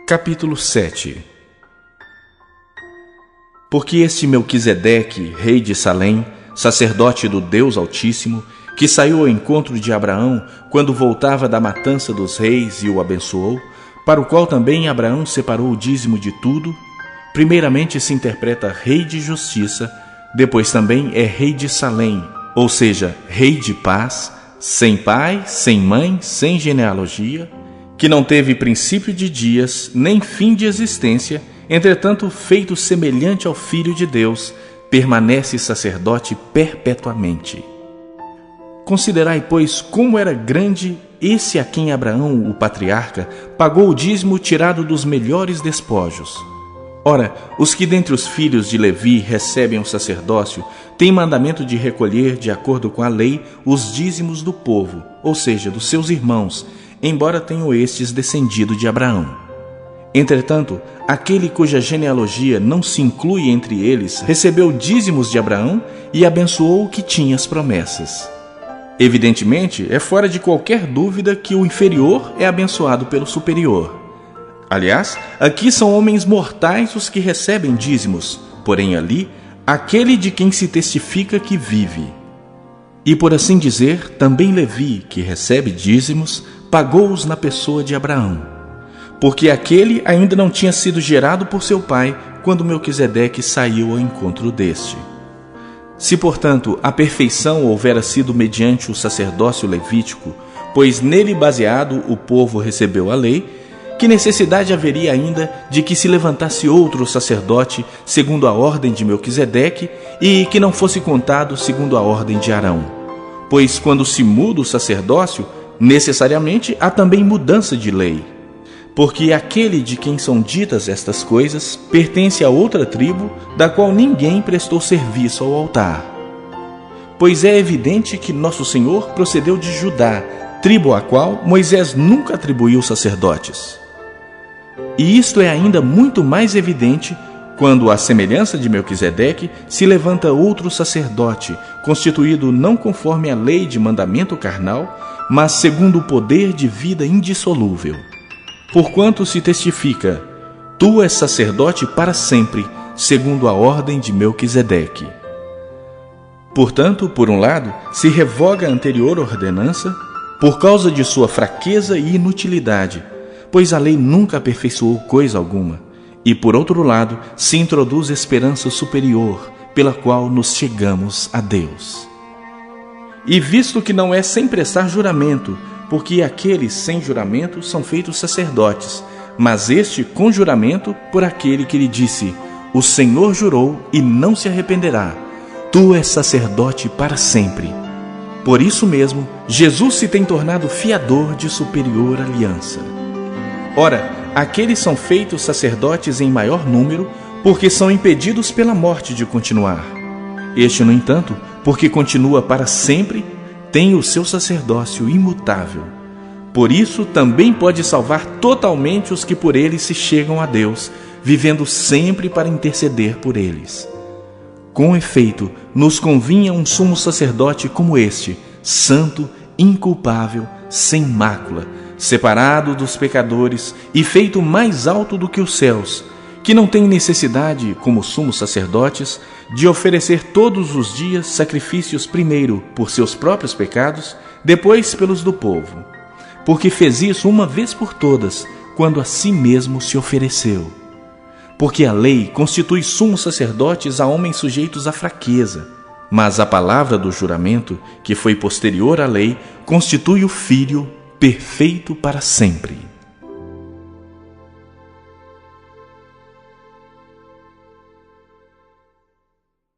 Capítulo 7. Porque este Melquisedeque, rei de Salém, sacerdote do Deus Altíssimo, que saiu ao encontro de Abraão quando voltava da matança dos reis e o abençoou, para o qual também Abraão separou o dízimo de tudo, primeiramente se interpreta rei de justiça, depois também é rei de Salém, ou seja, rei de paz, sem pai, sem mãe, sem genealogia, que não teve princípio de dias, nem fim de existência, entretanto, feito semelhante ao Filho de Deus, permanece sacerdote perpetuamente. Considerai, pois, como era grande esse a quem Abraão, o patriarca, pagou o dízimo tirado dos melhores despojos. Ora, os que dentre os filhos de Levi recebem o sacerdócio têm mandamento de recolher, de acordo com a lei, os dízimos do povo, ou seja, dos seus irmãos, embora tenham estes descendido de Abraão. Entretanto, aquele cuja genealogia não se inclui entre eles recebeu dízimos de Abraão e abençoou o que tinha as promessas. Evidentemente, é fora de qualquer dúvida que o inferior é abençoado pelo superior. Aliás, aqui são homens mortais os que recebem dízimos, porém ali, aquele de quem se testifica que vive. E por assim dizer, também Levi, que recebe dízimos, pagou-os na pessoa de Abraão, porque aquele ainda não tinha sido gerado por seu pai quando Melquisedeque saiu ao encontro deste. Se, portanto, a perfeição houvera sido mediante o sacerdócio levítico, pois nele baseado o povo recebeu a lei, que necessidade haveria ainda de que se levantasse outro sacerdote segundo a ordem de Melquisedeque e que não fosse contado segundo a ordem de Arão? Pois quando se muda o sacerdócio, necessariamente há também mudança de lei. Porque aquele de quem são ditas estas coisas pertence a outra tribo, da qual ninguém prestou serviço ao altar. Pois é evidente que nosso Senhor procedeu de Judá, tribo à qual Moisés nunca atribuiu sacerdotes. E isto é ainda muito mais evidente quando, à semelhança de Melquisedeque, se levanta outro sacerdote, constituído não conforme a lei de mandamento carnal, mas segundo o poder de vida indissolúvel. Porquanto se testifica, tu és sacerdote para sempre, segundo a ordem de Melquisedeque. Portanto, por um lado, se revoga a anterior ordenança, por causa de sua fraqueza e inutilidade, pois a lei nunca aperfeiçoou coisa alguma, e por outro lado, se introduz esperança superior, pela qual nos chegamos a Deus. E visto que não é sem prestar juramento, porque aqueles sem juramento são feitos sacerdotes, mas este com juramento por aquele que lhe disse: o Senhor jurou e não se arrependerá, tu és sacerdote para sempre. Por isso mesmo, Jesus se tem tornado fiador de superior aliança. Ora, aqueles são feitos sacerdotes em maior número, porque são impedidos pela morte de continuar. Este, no entanto, porque continua para sempre, tem o seu sacerdócio imutável. Por isso, também pode salvar totalmente os que por ele se chegam a Deus, vivendo sempre para interceder por eles. Com efeito, nos convinha um sumo sacerdote como este, santo, inculpável, sem mácula, separado dos pecadores e feito mais alto do que os céus, que não tem necessidade, como sumos sacerdotes, de oferecer todos os dias sacrifícios primeiro por seus próprios pecados, depois pelos do povo, porque fez isso uma vez por todas, quando a si mesmo se ofereceu. Porque a lei constitui sumos sacerdotes a homens sujeitos à fraqueza, mas a palavra do juramento, que foi posterior à lei, constitui o Filho perfeito para sempre.